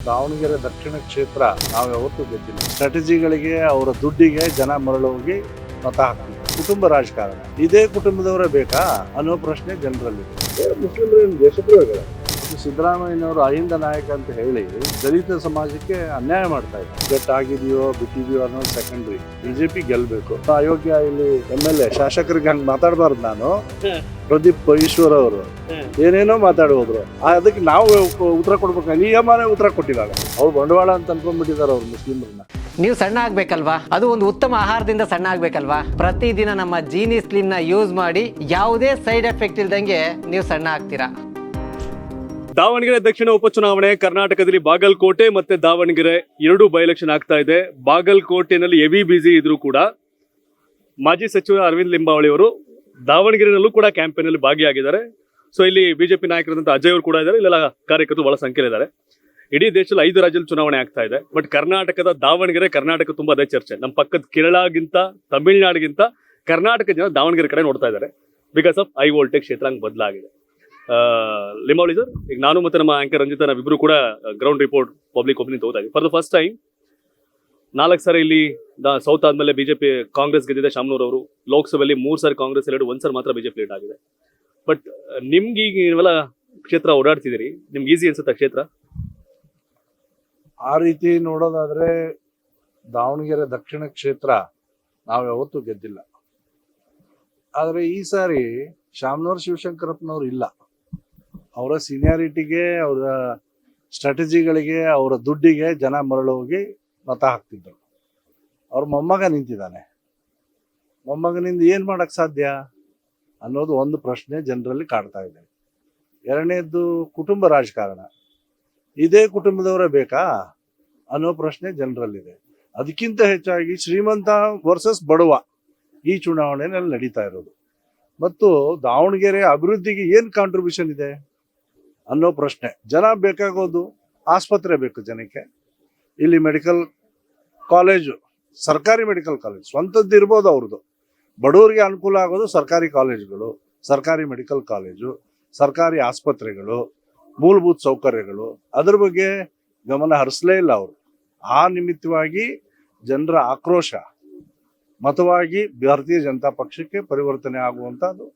ದಾವಣಗೆರೆ ದಕ್ಷಿಣ ಕ್ಷೇತ್ರ ನಾವು ಯಾವತ್ತೂ ಗೆದ್ದಿಲ್ಲ. ಸ್ಟ್ರಾಟಜಿಗಳಿಗೆ ಅವರ ದುಡ್ಡಿಗೆ ಜನ ಮರಳೋಗಿ ಮತ ಹಾಕ್ತಿದ್ರು. ಕುಟುಂಬ ರಾಜಕಾರಣ, ಇದೇ ಕುಟುಂಬದವರೇ ಬೇಕಾ ಅನ್ನೋ ಪ್ರಶ್ನೆ ಜನರಲ್ಲಿ. ಮುಸ್ಲಿಮರು ದೇಶದ್ರೋಹಿಗಳು. ಸಿದ್ದರಾಮಯ್ಯನವರು ಅಹಿಂದ ನಾಯಕ ಅಂತ ಹೇಳಿ ದಲಿತ ಸಮಾಜಕ್ಕೆ ಅನ್ಯಾಯ ಮಾಡ್ತಾ ಇದ್ದಾರೆ. ಗಟ್ಟಾಗಿದೆಯೋ ಬಿಟ್ಟಿದೆಯೋ ಅನ್ನೋದು ಸೆಕೆಂಡ್ರಿ. ಬಿಜೆಪಿ ಗೆಲ್ಬೇಕು. ಅಯೋಗ್ಯ ಇಲ್ಲಿ MLA ಶಾಸಕರಿಗೆ ಹಂಗೆ ಮಾತಾಡಬಾರ್ದು. ನಾನು ಪ್ರದೀಪ್ ಈಶ್ವರ್ ಅವರು ಏನೇನೋ ಮಾತಾಡೋದ್ರು, ಅದಕ್ಕೆ ನಾವು ಉತ್ತರ ಕೊಡ್ಬೇಕು. ನಿಯಮನೇ ಉತ್ತರ ಕೊಟ್ಟಿದ್ದಾರೆ. ಅವ್ರು ಬಂಡವಾಳ ಅಂತ ಅನ್ಕೊಂಡ್ಬಿಟ್ಟಿದ್ದಾರೆ ಅವ್ರು ಮುಸ್ಲಿಮರನ್ನ. ನೀವು ಸಣ್ಣ ಆಗ್ಬೇಕಲ್ವಾ? ಅದು ಒಂದು ಉತ್ತಮ ಆಹಾರದಿಂದ ಸಣ್ಣ ಆಗ್ಬೇಕಲ್ವಾ? ಪ್ರತಿದಿನ ನಮ್ಮ ಜೀನಿ ಸ್ಲಿಮ್ ನ ಯೂಸ್ ಮಾಡಿ ಯಾವುದೇ ಸೈಡ್ ಎಫೆಕ್ಟ್ ಇಲ್ದಂಗೆ ನೀವು ಸಣ್ಣ ಆಗ್ತೀರಾ. ದಾವಣಗೆರೆ ದಕ್ಷಿಣ ಉಪಚುನಾವಣೆ ಕರ್ನಾಟಕದಲ್ಲಿ ಬಾಗಲಕೋಟೆ ಮತ್ತೆ ದಾವಣಗೆರೆ ಎರಡು ಬೈ ಎಲೆಕ್ಷನ್ ಆಗ್ತಾ ಇದೆ. ಬಾಗಲಕೋಟೆನಲ್ಲಿ ಹೆವಿ ಬಿಸಿ ಇದ್ರು ಕೂಡ ಮಾಜಿ ಸಚಿವ ಅರವಿಂದ್ ಲಿಂಬಾವಳಿ ಅವರು ದಾವಣಗೆರೆನಲ್ಲೂ ಕೂಡ ಕ್ಯಾಂಪೇನ್ ಅಲ್ಲಿ ಭಾಗಿಯಾಗಿದ್ದಾರೆ. ಸೊ ಇಲ್ಲಿ ಬಿಜೆಪಿ ನಾಯಕರಾದಂತಹ ಅಜಯ್ ಅವರು ಕೂಡ ಇದ್ದಾರೆ. ಇಲ್ಲೆಲ್ಲ ಕಾರ್ಯಕರ್ತರು ಬಹಳ ಸಂಖ್ಯೆಯಲ್ಲಿದ್ದಾರೆ. ಇಡೀ ದೇಶದಲ್ಲಿ 5 ರಾಜ್ಯದಲ್ಲಿ ಚುನಾವಣೆ ಆಗ್ತಾ ಇದೆ. ಬಟ್ ಕರ್ನಾಟಕದ ದಾವಣಗೆರೆ, ಕರ್ನಾಟಕ ತುಂಬಾ ಅದೇ ಚರ್ಚೆ. ನಮ್ಮ ಪಕ್ಕದ ಕೇರಳಗಿಂತ ತಮಿಳ್ನಾಡಿಗಿಂತ ಕರ್ನಾಟಕ ಜನ ದಾವಣಗೆರೆ ಕಡೆ ನೋಡ್ತಾ ಇದ್ದಾರೆ. ಬಿಕಾಸ್ ಆಫ್ ಹೈ ವೋಲ್ಟೇಜ್ ಕ್ಷೇತ್ರ ಹಂಗೆ ಬದಲಾಗಿದೆ. ಲಿಂಬಾವಳಿ ಸರ್, ಈಗ ನಾನು ಮತ್ತೆ ನಮ್ಮ ಆಂಕರ್ ರಂಜಿತಾ ನಾವಿಬ್ರು ಕೂಡ ಗ್ರೌಂಡ್ ರಿಪೋರ್ಟ್ ಪಬ್ಲಿಕ್ ಒಪಿನಿಯನ್ ತಗೋತಾ ಇದ್ದೀವಿ. ಫಾರ್ ದ ಫಸ್ಟ್ ಟೈಮ್ 4 ಸಾರಿ ಇಲ್ಲಿ ಸೌತ್ ಆದ್ಮೇಲೆ ಬಿಜೆಪಿ ಕಾಂಗ್ರೆಸ್ ಗೆದ್ದಿದೆ. ಶಾಮನೂರ್ ಅವರು ಲೋಕಸಭೆಯಲ್ಲಿ 3 ಸಾರಿ ಕಾಂಗ್ರೆಸ್ ಎರಡು, 1 ಸಾರಿ ಮಾತ್ರ ಬಿಜೆಪಿ ಲೀಡ್ ಆಗಿದೆ. ಬಟ್ ನಿಮ್ಗೆ ಈಗ ನೀವೆಲ್ಲ ಕ್ಷೇತ್ರ ಓಡಾಡ್ತಿದ್ದೀರಿ, ನಿಮ್ಗೆ ಈಸಿ ಅನ್ಸುತ್ತಾ ಕ್ಷೇತ್ರ? ಆ ರೀತಿ ನೋಡೋದಾದ್ರೆ ದಾವಣಗೆರೆ ದಕ್ಷಿಣ ಕ್ಷೇತ್ರ ನಾವು ಯಾವತ್ತೂ ಗೆದ್ದಿಲ್ಲ. ಆದ್ರೆ ಈ ಸಾರಿ ಶಾಮನೂರ್ ಶಿವಶಂಕರಪ್ಪನವ್ರು ಇಲ್ಲ. ಅವರ ಸೀನಿಯಾರಿಟಿಗೆ, ಅವರ ಸ್ಟ್ರಾಟಜಿಗಳಿಗೆ, ಅವರ ದುಡ್ಡಿಗೆ ಜನ ಮರಳೋಗಿ ಮತ ಹಾಕ್ತಿದ್ರು. ಅವ್ರ ಮೊಮ್ಮಗ ನಿಂತಿದ್ದಾನೆ. ಮೊಮ್ಮಗನಿಂದ ಏನ್ ಮಾಡಕ್ ಸಾಧ್ಯ ಅನ್ನೋದು ಒಂದು ಪ್ರಶ್ನೆ ಜನರಲ್ಲಿ ಕಾಡ್ತಾ ಇದೆ. ಎರಡನೇದ್ದು ಕುಟುಂಬ ರಾಜಕಾರಣ, ಇದೇ ಕುಟುಂಬದವರೇ ಬೇಕಾ ಅನ್ನೋ ಪ್ರಶ್ನೆ ಜನರಲ್ಲಿದೆ. ಅದಕ್ಕಿಂತ ಹೆಚ್ಚಾಗಿ ಶ್ರೀಮಂತ ವರ್ಸಸ್ ಬಡವ ಈ ಚುನಾವಣೆಯಲ್ಲಿ ನಡೀತಾ ಇರೋದು. ಮತ್ತು ದಾವಣಗೆರೆ ಅಭಿವೃದ್ಧಿಗೆ ಏನ್ ಕಾಂಟ್ರಿಬ್ಯೂಷನ್ ಇದೆ ಅನ್ನೋ ಪ್ರಶ್ನೆ. ಜನ ಬೇಕಾಗೋದು ಆಸ್ಪತ್ರೆ ಬೇಕು ಜನಕ್ಕೆ. ಇಲ್ಲಿ ಮೆಡಿಕಲ್ ಕಾಲೇಜು, ಸರ್ಕಾರಿ ಮೆಡಿಕಲ್ ಕಾಲೇಜ್ ಸ್ವಂತದ್ದು ಇರ್ಬೋದು ಅವ್ರದ್ದು. ಬಡವರಿಗೆ ಅನುಕೂಲ ಆಗೋದು ಸರ್ಕಾರಿ ಕಾಲೇಜುಗಳು, ಸರ್ಕಾರಿ ಮೆಡಿಕಲ್ ಕಾಲೇಜು, ಸರ್ಕಾರಿ ಆಸ್ಪತ್ರೆಗಳು, ಮೂಲಭೂತ ಸೌಕರ್ಯಗಳು. ಅದ್ರ ಬಗ್ಗೆ ಗಮನ ಹರಿಸಲೇ ಇಲ್ಲ ಅವರು. ಆ ನಿಮಿತ್ತವಾಗಿ ಜನರ ಆಕ್ರೋಶ ಮತವಾಗಿ ಭಾರತೀಯ ಜನತಾ ಪಕ್ಷಕ್ಕೆ ಪರಿವರ್ತನೆ ಆಗುವಂತದ್ದು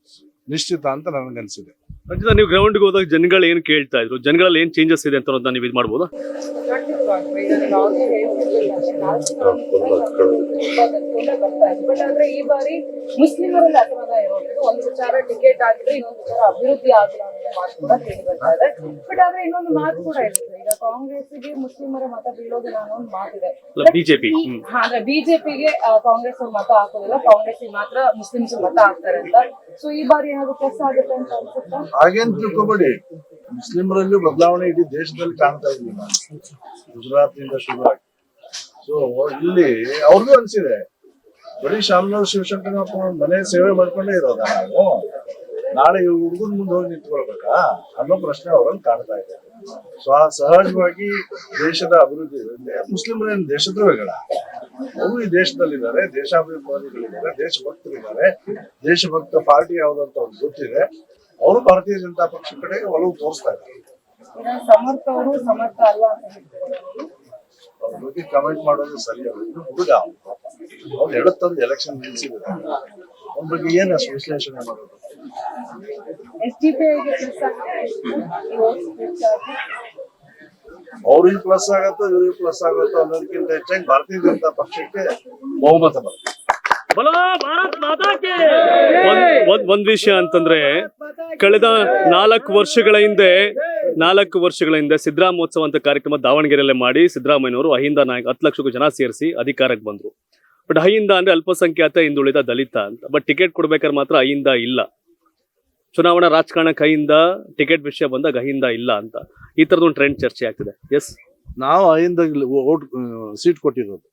ನಿಶ್ಚಿತ ಅಂತ ನನಗನ್ಸಿದೆ. ರಂಜಿತಾ, ನೀವು ಗ್ರೌಂಡ್ಗೆ ಹೋದಾಗ ಜನಗಳು ಏನು ಕೇಳ್ತಾ ಇದ್ರು, ಜನಗಳಲ್ಲಿ ಏನು ಚೇಂಜಸ್ ಇದೆ ಅಂತ ಅನ್ನೋದನ್ನ ನೀವು ಇದು ಮಾಡ್ಬೋದಾ? ಬಟ್ ಆದ್ರೆ ಈ ಬಾರಿ ಮುಸ್ಲಿಮರಲ್ಲಿ ಅಸಮಾಧಾನ ಇರೋದು. ಒಂದು ವಿಚಾರ ಟಿಕೆಟ್ ಆಗಿದ್ರೆ, ಇನ್ನೊಂದು ವಿಚಾರ ಅಭಿವೃದ್ಧಿ ಆಗಿಲ್ಲ ಅನ್ನೋ ಮಾತು ಕೂಡ ಕೇಳಿ ಬರ್ತಾ ಇದೆ. ಬಟ್ ಆದ್ರೆ ಇನ್ನೊಂದು ಮಾತು ಕೂಡ ಇರ್ತದೆ, ಈಗ ಕಾಂಗ್ರೆಸ್ಗೆ ಮುಸ್ಲಿಮರ ಮತ ಬೀಳೋದಿಲ್ಲ ಅನ್ನೋ ಒಂದು ಮಾತಿದೆ. ಬಿಜೆಪಿ ಅಂದ್ರೆ ಬಿಜೆಪಿಗೆ ಕಾಂಗ್ರೆಸ್ ಮತ ಹಾಕೋದಿಲ್ಲ, ಕಾಂಗ್ರೆಸ್ ಮಾತ್ರ ಮುಸ್ಲಿಮ್ಸ್ ಮತ ಹಾಕ್ತಾರೆ ಅಂತ. ಸೊ ಈ ಬಾರಿ ಏನಾದ್ರು ಪ್ಲಸ್ ಆಗುತ್ತೆ ಅಂತ ಅನ್ಸುತ್ತಾ? ಹಾಗೇನ್ ತಿಳ್ಕೊಬೇಡಿ, ಮುಸ್ಲಿಮರಲ್ಲೂ ಬದಲಾವಣೆ ಇಡೀ ದೇಶದಲ್ಲಿ ಕಾಣ್ತಾ ಇದ್ದೀವಿ. ಗುಜರಾತ್ ನಿಂದ ಶುರುವಾಗಿ. ಸೊ ಇಲ್ಲಿ ಅವ್ರಿಗೂ ಅನ್ಸಿದೆ, ಬರೀ ಶಾಮನೂರ್ ಶಿವಶಂಕರಪ್ಪ ಮನೆ ಸೇವೆ ಮಾಡ್ಕೊಂಡೇ ಇರೋದ ನಾವು, ನಾಳೆ ಈ ಹುಡುಗನ ಮುಂದೆ ಹೋಗಿ ನಿಂತ್ಕೊಳ್ಬೇಕಾ ಅನ್ನೋ ಪ್ರಶ್ನೆ ಅವರಲ್ಲಿ ಕಾಣ್ತಾ ಇದೆ. ಸಹಜವಾಗಿ ದೇಶದ ಅಭಿವೃದ್ಧಿ, ಮುಸ್ಲಿಮರೇನು ದೇಶದ್ರೋಹಿಗಳ? ಅವರು ಈ ದೇಶದಲ್ಲಿದ್ದಾರೆ, ದೇಶಾಭಿಮಾನಿಗಳಿದ್ದಾರೆ, ದೇಶಭಕ್ತರಿದ್ದಾರೆ. ದೇಶಭಕ್ತ ಪಾರ್ಟಿ ಯಾವ್ದಂತ ಅವ್ರಿಗೆ ಗೊತ್ತಿದೆ. ಅವರು ಭಾರತೀಯ ಜನತಾ ಪಕ್ಷ ಕಡೆ ಒಲವು ತೋರಿಸ್ತಾ ಇದ್ದಾರೆ. ಸಮರ್ಥ ಅವರು ಸಮರ್ಥ ಅಲ್ಲ ಅಂತ ಹೇಳ್ತಾರೆ. ಅವ್ರ ಬಗ್ಗೆ ಕಮೆಂಟ್ ಮಾಡೋದು ಸರಿ ಅಲ್ಲ. ಇನ್ನು ಹುಡುಗ ಅವ್ರು ಎಡತ್ತಂದು ಎಲೆಕ್ಷನ್ ನಿಲ್ಸಿದ್ದಾರೆ. ಅವ್ರ ಬಗ್ಗೆ ಏನು ಅಷ್ಟು ವಿಶ್ಲೇಷಣೆ ಮಾಡೋದು? ಅವ್ರಿಗೆ ಪ್ಲಸ್ ಆಗತ್ತೋ ಇವ್ರಿಗೆ ಪ್ಲಸ್ ಆಗತ್ತೋ ಅನ್ನೋದಕ್ಕಿಂತ ಹೆಚ್ಚಾಗಿ ಭಾರತೀಯ ಜನತಾ ಪಕ್ಷಕ್ಕೆ ಬಹುಮತ ಬರುತ್ತೆ. ಒಂದ್ ವಿಷಯ ಅಂತಂದ್ರೆ, ಕಳೆದ 4 ವರ್ಷಗಳ ಹಿಂದೆ ಸಿದ್ದರಾಮೋತ್ಸವ ಅಂತ ಕಾರ್ಯಕ್ರಮ ದಾವಣಗೆರೆಯಲ್ಲೇ ಮಾಡಿ ಸಿದ್ದರಾಮಯ್ಯನವರು ಅಹಿಂದ ನಾಯಕ 10 ಲಕ್ಷಕ್ಕೂ ಜನ ಸೇರಿಸಿ ಅಧಿಕಾರಕ್ಕೆ ಬಂದ್ರು. ಬಟ್ ಅಹಿಂದ ಅಂದ್ರೆ ಅಲ್ಪಸಂಖ್ಯಾತ, ಹಿಂದುಳಿದ, ದಲಿತ ಅಂತ. ಬಟ್ ಟಿಕೆಟ್ ಕೊಡ್ಬೇಕಾದ್ರೆ ಮಾತ್ರ ಅಹಿಂದ ಇಲ್ಲ. ಚುನಾವಣಾ ರಾಜಕಾರಣಕ್ಕೆ ಅಹಿಂದ, ಟಿಕೆಟ್ ವಿಷಯ ಬಂದಾಗ ಅಹಿಂದ ಇಲ್ಲ ಅಂತ ಈ ತರದ ಒಂದು ಟ್ರೆಂಡ್ ಚರ್ಚೆ ಆಗ್ತಿದೆ. ಎಸ್, ನಾವು ಅಹಿಂದ ಸೀಟ್ ಕೊಟ್ಟಿರೋದು,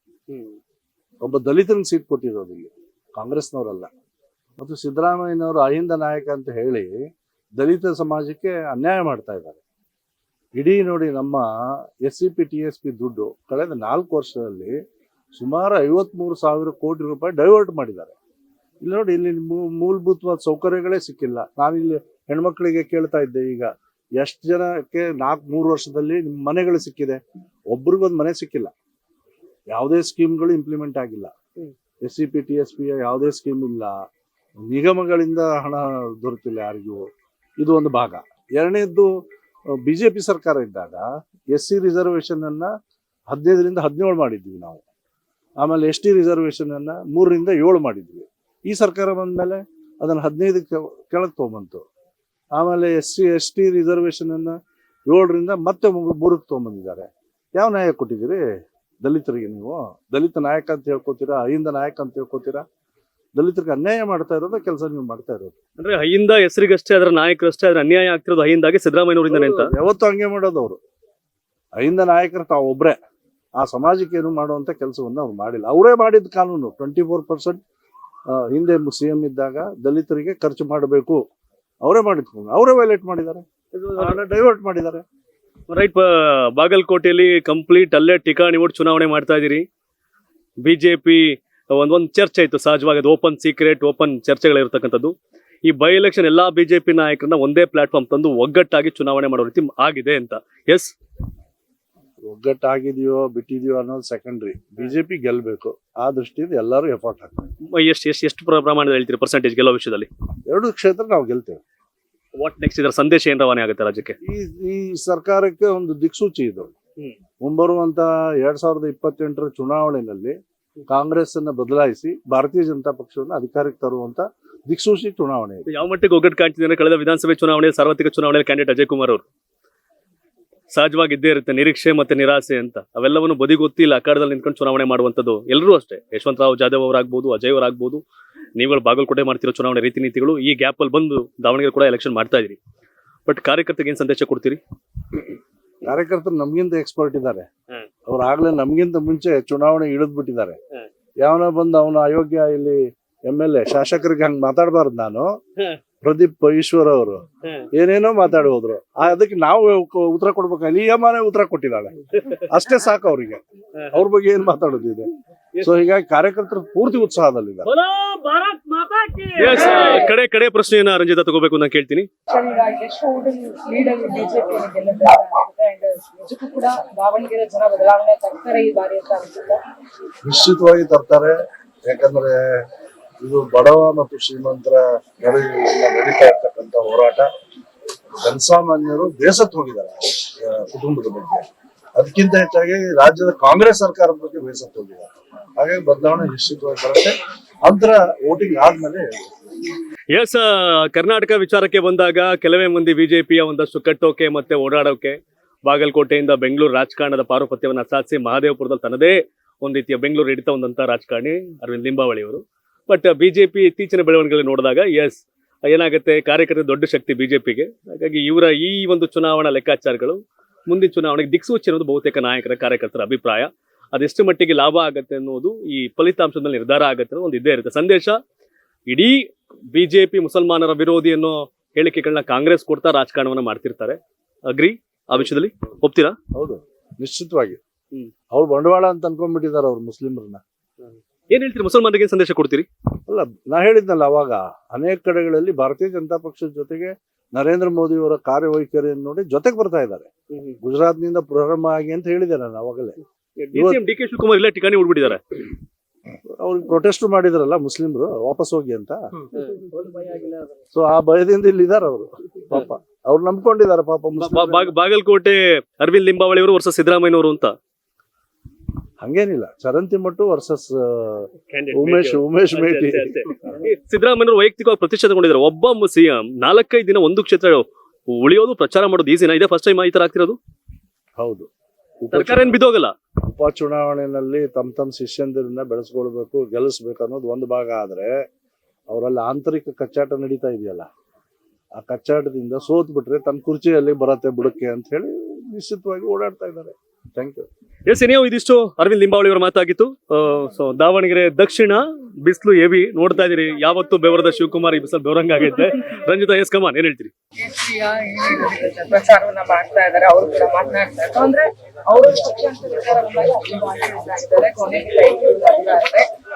ಒಬ್ಬ ದಲಿತನಿಗೆ ಸೀಟ್ ಕೊಟ್ಟಿರೋದು ಇಲ್ಲಿ, ಕಾಂಗ್ರೆಸ್ನವರಲ್ಲ. ಮತ್ತು ಸಿದ್ದರಾಮಯ್ಯನವರು ಅಹಿಂದ ನಾಯಕ ಅಂತ ಹೇಳಿ ದಲಿತ ಸಮಾಜಕ್ಕೆ ಅನ್ಯಾಯ ಮಾಡ್ತಾ ಇದ್ದಾರೆ. ಇಡೀ ನೋಡಿ, ನಮ್ಮ SCP TSP ದುಡ್ಡು ಕಳೆದ 4 ವರ್ಷದಲ್ಲಿ ಸುಮಾರು 53,000 ಕೋಟಿ ರೂಪಾಯಿ ಡೈವರ್ಟ್ ಮಾಡಿದ್ದಾರೆ. ಇಲ್ಲಿ ನೋಡಿ, ಇಲ್ಲಿ ಮೂಲಭೂತವಾದ ಸೌಕರ್ಯಗಳೇ ಸಿಕ್ಕಿಲ್ಲ. ನಾನಿಲ್ಲಿ ಹೆಣ್ಮಕ್ಳಿಗೆ ಕೇಳ್ತಾ ಇದ್ದೆ, ಈಗ ಎಷ್ಟು ಜನಕ್ಕೆ 3 ವರ್ಷದಲ್ಲಿ ನಿಮ್ಮ ಮನೆಗಳು ಸಿಕ್ಕಿದೆ? ಒಬ್ರಿಗೊಂದು ಮನೆ ಸಿಕ್ಕಿಲ್ಲ. ಯಾವುದೇ ಸ್ಕೀಮ್ಗಳು ಇಂಪ್ಲಿಮೆಂಟ್ ಆಗಿಲ್ಲ. SCP TSP ಯಾವುದೇ ಸ್ಕೀಮ್ ಇಲ್ಲ. ನಿಗಮಗಳಿಂದ ಹಣ ದೊರೆತಿಲ್ಲ ಯಾರಿಗೂ. ಇದು ಒಂದು ಭಾಗ. ಎರಡನೇದ್ದು, ಬಿಜೆಪಿ ಸರ್ಕಾರ ಇದ್ದಾಗ SC ರಿಸರ್ವೇಶನ್ ಅನ್ನ 15ರಿಂದ 17 ಮಾಡಿದ್ವಿ ನಾವು. ಆಮೇಲೆ ST ರಿಸರ್ವೇಶನ್ ಅನ್ನ 3ರಿಂದ 7 ಮಾಡಿದ್ವಿ. ಈ ಸರ್ಕಾರ ಬಂದ್ಮೇಲೆ ಅದನ್ನ 15 ಕೆಳಗೆ ತಗೊಂಬಂತು. ಆಮೇಲೆ SC ST ರಿಸರ್ವೇಶನ್ ಅನ್ನ 7ರಿಂದ ಮತ್ತೆ 3ಕ್ಕೆ ತಗೊಂಬಂದಿದ್ದಾರೆ. ಯಾವ ನ್ಯಾಯ ಕೊಟ್ಟಿದ್ದೀರಿ ದಲಿತರಿಗೆ? ನೀವು ದಲಿತ ನಾಯಕ ಅಂತ ಹೇಳ್ಕೊತೀರಾ, ಅಹಿಂದ ನಾಯಕ ಅಂತ ಹೇಳ್ಕೊತೀರಾ? ದಲಿತರಿಗೆ ಅನ್ಯಾಯ ಮಾಡ್ತಾ ಇರೋದು ಕೆಲಸ ನೀವು ಮಾಡ್ತಾ ಇರೋದು. ಅಂದ್ರೆ ಅಹಿಂದ ಹೆಸರಿಗಷ್ಟೇ, ಅದರ ನಾಯಕರಷ್ಟೇ ಅದರ ಅನ್ಯಾಯ ಆಗ್ತಿರೋದು ಅಹಿಂದಾಗೆ ಸಿದ್ದರಾಮಯ್ಯನವರಿಂದನೇ ಅಂತ. ಯಾವತ್ತು ಹಂಗೆ ಮಾಡೋದು ಅವರು. ಅಹಿಂದ ನಾಯಕರು ತಾವು ಒಬ್ರೆ. ಆ ಸಮಾಜಕ್ಕೆ ಏನು ಮಾಡುವಂತ ಕೆಲಸವನ್ನ ಅವ್ರು ಮಾಡಿಲ್ಲ. ಅವರೇ ಮಾಡಿದ ಕಾನೂನು 24% ಹಿಂದೆ CM ಇದ್ದಾಗ ದಲಿತರಿಗೆ ಖರ್ಚು ಮಾಡಬೇಕು, ಅವರೇ ಮಾಡಿದ್ಕೊಂಡು ಅವರೇ ವೈಲೇಟ್ ಮಾಡಿದ್ದಾರೆ, ಡೈವರ್ಟ್ ಮಾಡಿದ್ದಾರೆ. ರೈಟ್. ಬಾಗಲಕೋಟೆಯಲ್ಲಿ ಕಂಪ್ಲೀಟ್ ಅಲ್ಲೇ ಠಿಕಾಣಿ ಒಟ್ಟು ಚುನಾವಣೆ ಮಾಡ್ತಾ ಇದೀರಿ. ಬಿಜೆಪಿ ಒಂದೊಂದು ಚರ್ಚೆ ಇತ್ತು ಸಹಜವಾಗಿ, ಅದು ಓಪನ್ ಸೀಕ್ರೆಟ್, ಓಪನ್ ಚರ್ಚೆಗಳಿರ್ತಕ್ಕಂಥದ್ದು. ಈ ಬೈ ಎಲೆಕ್ಷನ್ ಎಲ್ಲಾ ಬಿಜೆಪಿ ನಾಯಕರನ್ನ ಒಂದೇ ಪ್ಲಾಟ್ಫಾರ್ಮ್ ತಂದು ಒಗ್ಗಟ್ಟಾಗಿ ಚುನಾವಣೆ ಮಾಡೋ ರೀತಿ ಆಗಿದೆ ಅಂತ. ಎಸ್, ಒಗ್ಗಟ್ಟಾಗಿದೆಯೋ ಬಿಟ್ಟಿದೆಯೋ ಅನ್ನೋದು ಸೆಕೆಂಡ್ರಿ. ಬಿಜೆಪಿ ಗೆಲ್ಬೇಕು, ಆ ದೃಷ್ಟಿಯಿಂದ ಎಲ್ಲರೂ ಎಫರ್ಟ್ ಹಾಕ್ತಾರೆ. ಎಷ್ಟು ಪ್ರಮಾಣದಲ್ಲಿ ಹೇಳ್ತೀರಿ ಪರ್ಸೆಂಟೇಜ್ ಗೆಲ್ಲೋ ವಿಷಯದಲ್ಲಿ? 2 ಕ್ಷೇತ್ರ ನಾವು ಗೆಲ್ತೇವೆ. What next? ಇದರ ಸಂದೇಶ ಏನ್ ರವಾನೆ ಆಗುತ್ತೆ ರಾಜ್ಯಕ್ಕೆ? ಈ ಸರ್ಕಾರಕ್ಕೆ ಒಂದು ದಿಕ್ಸೂಚಿ ಇದು. ಮುಂಬರುವಂತ 2028ರ ಚುನಾವಣೆಯಲ್ಲಿ ಕಾಂಗ್ರೆಸ್ ಅನ್ನ ಬದಲಾಯಿಸಿ ಭಾರತೀಯ ಜನತಾ ಪಕ್ಷವನ್ನು ಅಧಿಕಾರಕ್ಕೆ ತರುವಂತ ದಿಕ್ಸೂಚಿ ಚುನಾವಣೆ ಇದೆ. ಯಾವ ಮಟ್ಟಿಗೆ ಒಗ್ಗಟ್ಟು ಕಾಣ್ತಿದೆ ಅಂದ್ರೆ, ಕಳೆದ ವಿಧಾನಸಭೆ ಚುನಾವಣೆ, ಸಾರ್ವತ್ರಿಕ ಚುನಾವಣೆಯಲ್ಲಿ ಕ್ಯಾಂಡಿಡೇಟ್ ಅಜಯ್ ಕುಮಾರ್ ಅವರು ಸಹಜವಾಗಿ ಇದ್ದೇ ಇರುತ್ತೆ ನಿರೀಕ್ಷೆ ಮತ್ತೆ ನಿರಾಸೆ ಅಂತ. ಅವೆಲ್ಲವನ್ನು ಬದಿಗೊತ್ತಿ ಇಲ್ಲಿ ಅಖಾಡದಲ್ಲಿ ನಿಂತ್ಕೊಂಡು ಚುನಾವಣೆ ಮಾಡುವಂಥದ್ದು ಎಲ್ಲರೂ ಅಷ್ಟೇ. ಯಶವಂತರಾವ್ ಜಾಧವ್ ಅವರಾಗ್ಬೋದು, ಅಜಯ್ ಅವರಾಗ್ಬೋದು, ನೀವುಗಳು ಬಾಗಲಕೋಟೆ ಮಾಡ್ತಿರೋ ಚುನಾವಣೆ ರೀತಿ ನೀತಿಗಳು ಈ ಗ್ಯಾಪ್ ಅಲ್ಲಿ ಬಂದು ದಾವಣಗೆರೆ ಕೂಡ ಎಲೆಕ್ಷನ್ ಮಾಡ್ತಾ ಇದೀರಿ. ಬಟ್ ಕಾರ್ಯಕರ್ತರಿಗೆ ಏನ್ ಸಂದೇಶ ಕೊಡ್ತೀರಿ? ಕಾರ್ಯಕರ್ತರು ನಮ್ಗಿಂತ ಎಕ್ಸ್ಪರ್ಟ್ ಇದ್ದಾರೆ. ಅವ್ರು ಆಗ್ಲೇ ನಮ್ಗಿಂತ ಮುಂಚೆ ಚುನಾವಣೆ ಇಳಿದ್ಬಿಟ್ಟಿದ್ದಾರೆ. ಯಾವನ ಬಂದು ಅವನ ಅಯೋಗ್ಯ ಇಲ್ಲಿ MLA ಶಾಸಕರಿಗೆ ಹಂಗ್ ಮಾತಾಡಬಾರ್ದು. ನಾನು ಪ್ರದೀಪ್ ಈಶ್ವರ್ ಅವರು ಏನೇನೋ ಮಾತಾಡಿ ಹೋದ್ರು. ಅದಕ್ಕೆ ನಾವು ಉತ್ತರ ಕೊಡ್ಬೇಕು. ನಿಯಮನೇ ಉತ್ತರ ಕೊಟ್ಟಿದ್ದಾಳೆ, ಅಷ್ಟೇ ಸಾಕು ಅವ್ರಿಗೆ. ಅವ್ರ ಬಗ್ಗೆ ಏನ್ ಮಾತಾಡೋದಿದೆ? ಸೊ ಹೀಗಾಗಿ ಕಾರ್ಯಕರ್ತರು ಪೂರ್ತಿ ಉತ್ಸಾಹದಲ್ಲಿದ್ದಾರೆ. ಕಡೆ ಪ್ರಶ್ನೆಯನ್ನ ರಂಜಿತಾ ತಗೋಬೇಕು ಅಂತ ಕೇಳ್ತೀನಿ. ನಿಶ್ಚಿತವಾಗಿ ತರ್ತಾರೆ. ಯಾಕಂದ್ರೆ ಇದು ಬಡವ ಮತ್ತು ಶ್ರೀಮಂತರ ನಡೀತಾ ಇರ್ತಕ್ಕಂಥ ಹೋರಾಟ. ಜನಸಾಮಾನ್ಯರು ಬೇಸತ್ತು ಹೋಗಿದ್ದಾರೆ ಕುಟುಂಬದ ಬಗ್ಗೆ. ಅದಕ್ಕಿಂತ ಹೆಚ್ಚಾಗಿ ರಾಜ್ಯದ ಕಾಂಗ್ರೆಸ್ ಸರ್ಕಾರದ ಬಗ್ಗೆ ಬೇಸತ್ತು ಹೋಗಿದ್ದಾರೆ. ಹಾಗಾಗಿ ಬದಲಾವಣೆ ನಿಶ್ಚಿತವಾಗಿ ಬರುತ್ತೆ. ಅಂತರ ವೋಟಿಂಗ್ ಆದ್ಮೇಲೆ. ಎಸ್, ಕರ್ನಾಟಕ ವಿಚಾರಕ್ಕೆ ಬಂದಾಗ ಕೆಲವೇ ಮಂದಿ ಬಿಜೆಪಿಯ ಒಂದಷ್ಟು ಕಟ್ಟೋಕೆ ಮತ್ತೆ ಓಡಾಡೋಕೆ ಬಾಗಲಕೋಟೆಯಿಂದ ಬೆಂಗಳೂರು ರಾಜಕಾರಣದ ಪಾರುಪತ್ಯವನ್ನ ಸಾಧಿಸಿ ಮಹದೇವಪುರದಲ್ಲಿ ತನ್ನದೇ ಒಂದು ರೀತಿಯ ಬೆಂಗಳೂರು ಹಿಡಿತ ಒಂದಂತ ರಾಜಕಾರಣಿ ಅರವಿಂದ್ ಲಿಂಬಾವಳಿ ಅವರು. ಬಟ್ ಬಿಜೆಪಿ ಇತ್ತೀಚಿನ ಬೆಳವಣಿಗೆಗಳು ನೋಡಿದಾಗ ಎಸ್ ಏನಾಗುತ್ತೆ, ಕಾರ್ಯಕರ್ತರ ದೊಡ್ಡ ಶಕ್ತಿ ಬಿಜೆಪಿಗೆ. ಹಾಗಾಗಿ ಇವರ ಈ ಒಂದು ಚುನಾವಣಾ ಲೆಕ್ಕಾಚಾರಗಳು ಮುಂದಿನ ಚುನಾವಣೆಗೆ ದಿಕ್ಸೂಚಿ ಅನ್ನೋದು ಬಹುತೇಕ ನಾಯಕರ ಕಾರ್ಯಕರ್ತರ ಅಭಿಪ್ರಾಯ. ಅದೆಷ್ಟು ಮಟ್ಟಿಗೆ ಲಾಭ ಆಗುತ್ತೆ ಅನ್ನೋದು ಈ ಫಲಿತಾಂಶದ ಮೇಲೆ ನಿರ್ಧಾರ ಆಗುತ್ತೆ ಅನ್ನೋ ಒಂದು ಇದ್ದೇ ಇರುತ್ತೆ. ಸಂದೇಶ ಇಡೀ ಬಿಜೆಪಿ ಮುಸಲ್ಮಾನರ ವಿರೋಧಿ ಅನ್ನೋ ಹೇಳಿಕೆಗಳನ್ನ ಕಾಂಗ್ರೆಸ್ ಕೊಡ್ತಾ ರಾಜಕಾರಣವನ್ನ ಮಾಡ್ತಿರ್ತಾರೆ. ಅಗ್ರಿ ಆ ವಿಷಯದಲ್ಲಿ ಒಪ್ತೀರಾ? ಹೌದು, ನಿಶ್ಚಿತವಾಗಿ. ಅವ್ರು ಬಂಡವಾಳ ಅಂತ ಅನ್ಕೊಂಡ್ಬಿಟ್ಟಿದ್ದಾರೆ ಅವ್ರು ಮುಸ್ಲಿಮರನ್ನ. ಏನ್ ಹೇಳ್ತೀರಿ? ಮುಸಲ್ಮಾನರಿಗೆ ಸಂದೇಶ ಕೊಡ್ತೀರಿ? ಅಲ್ಲ, ನಾ ಹೇಳಿದ್ನಲ್ಲ ಅವಾಗ, ಅನೇಕ ಕಡೆಗಳಲ್ಲಿ ಭಾರತೀಯ ಜನತಾ ಪಕ್ಷದ ಜೊತೆಗೆ ನರೇಂದ್ರ ಮೋದಿ ಅವರ ಕಾರ್ಯವೈಖರಿಯನ್ನು ನೋಡಿ ಜೊತೆಗೆ ಬರ್ತಾ ಇದ್ದಾರೆ. ಗುಜರಾತ್ ನಿಂದ ಪ್ರಾರಂಭ ಆಗಿ ಅಂತ ಹೇಳಿದೆ ನಾನು ಅವಾಗಲೇ. DK ಶಿವಕುಮಾರ್ ಇಲ್ಲ ಠಿಕಾಣಿ ಉಡ್ಬಿಟ್ಟಿದ್ದಾರೆ. ಅವ್ರಿಗೆ ಪ್ರೊಟೆಸ್ಟ್ ಮಾಡಿದ್ರಲ್ಲ ಮುಸ್ಲಿಮ್ರು, ವಾಪಸ್ ಹೋಗಿ ಅಂತ. ಸೊ ಆ ಭಯದಿಂದ ಇಲ್ಲಿ ಇದಾರೆ ಅವರು. ಪಾಪ ಅವ್ರು ನಂಬ್ಕೊಂಡಿದ್ದಾರೆ ಪಾಪ. ಬಾಗಲಕೋಟೆ ಅರವಿಂದ್ ಲಿಂಬಾವಳಿ ಅವರು ವರ್ಸಸ್ ಸಿದ್ದರಾಮಯ್ಯನವರು ಅಂತ ಹಂಗೇನಿಲ್ಲ. ಚರಂತಿ ಮಟ್ಟು ವರ್ಸಸ್ ಉಮೇಶ್ ಮೇಟಿ. ಸಿದ್ದರಾಮಯ್ಯವರು ವೈಯಕ್ತಿಕವಾಗಿ ಪ್ರತಿಷ್ಠೆ ತಗೊಂಡಿದ್ದಾರೆ. ಒಬ್ಬ CM 4-5 ದಿನ ಒಂದು ಕ್ಷೇತ್ರ ಉಳಿಯೋದು, ಪ್ರಚಾರ ಮಾಡೋದು ಈಸಿನ? ಇದೇ ಫಸ್ಟ್ ಟೈಮ್ ಈ ತರ ಆಗ್ತಿರೋದು? ಹೌದು. ಸರ್ಕಾರ ಏನ್ ಬಿದ್ದೋಗಲ್ಲ. ಉಪಚುನಾವಣೆಯಲ್ಲಿ ತಮ್ಮ ಶಿಷ್ಯಂದಿರನ್ನ ಬೆಳೆಸ್ಕೊಳ್ಬೇಕು, ಗೆಲ್ಲಿಸ್ಬೇಕು ಅನ್ನೋದು ಒಂದು ಭಾಗ. ಆದ್ರೆ ಅವರಲ್ಲಿ ಆಂತರಿಕ ಕಚ್ಚಾಟ ನಡೀತಾ ಇದೆಯಲ್ಲ, ಆ ಕಚ್ಚಾಟದಿಂದ ಸೋತ್ ಬಿಟ್ರೆ ತನ್ನ ಕುರ್ಚಿಯಲ್ಲಿ ಬರತ್ತೆ ಬುಡಕ್ಕೆ ಅಂತ ಹೇಳಿ ನಿಶ್ಚಿತವಾಗಿ ಓಡಾಡ್ತಾ ಇದ್ದಾರೆ. Thank you. ಎಸ್, ನೀವು ಇದಿಷ್ಟು ಅರವಿಂದ್ ಲಿಂಬಾವಳಿ ಅವರ ಮಾತಾಗಿತ್ತು. ಸೊ ದಾವಣಗೆರೆ ದಕ್ಷಿಣ ಬಿಸಿಲು ಹೆವಿ ನೋಡ್ತಾ ಇದೀರಿ. ಯಾವತ್ತು ಬೆವರದ ಶಿವಕುಮಾರ್ ಈ ಬಿಸಿಲು ಬೆವರಂಗ ಆಗೈತೆ. ರಂಜಿತಾ, ಎಸ್ ಕಮಾನ್, ಏನ್ ಹೇಳ್ತೀರಿ? ಪ್ರಚಾರವನ್ನ ಮಾಡ್ತಾ ಇದಾರೆ, ಅವರು ಕೂಡ ಮಾತನಾಡ್ತಾ ಇದ್ದಾರೆ. ಅಂದ್ರೆ ಅವರು ಪಕ್ಷಾಂತರ ವಿಚಾರ ಬಂದಾಗ ಕೊನೆಗೆ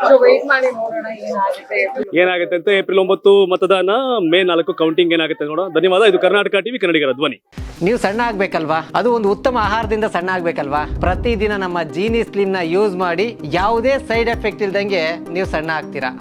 ಸೊ ವೆಯ್ಟ್ ಮಾಡಿ ನೋಡೋಣ ಏನಾಗುತ್ತೆ. ಏನಾಗುತ್ತೆ ಅಂತ ಏಪ್ರಿಲ್ 9 ಮತದಾನ, ಮೇ 4 ಕೌಂಟಿಂಗ್ ಏನಾಗುತ್ತೆ ನೋಡೋಣ. ಧನ್ಯವಾದ. ಇದು ಕರ್ನಾಟಕ ಟಿವಿ, ಕನ್ನಡಿಗರ ಧ್ವನಿ. ನೀವು ಸಣ್ಣ ಆಗ್ಬೇಕಲ್ವಾ? ಅದು ಒಂದು ಉತ್ತಮ ಆಹಾರದಿಂದ ಸಣ್ಣ ಆಗ್ಬೇಕಲ್ವಾ? ಪ್ರತಿದಿನ ನಮ್ಮ ಜೀನಿ ಸ್ಲಿಮ್ ನ ಯೂಸ್ ಮಾಡಿ ಯಾವುದೇ ಸೈಡ್ ಎಫೆಕ್ಟ್ ಇಲ್ದಂಗೆ ನೀವು ಸಣ್ಣ ಆಗ್ತೀರಾ.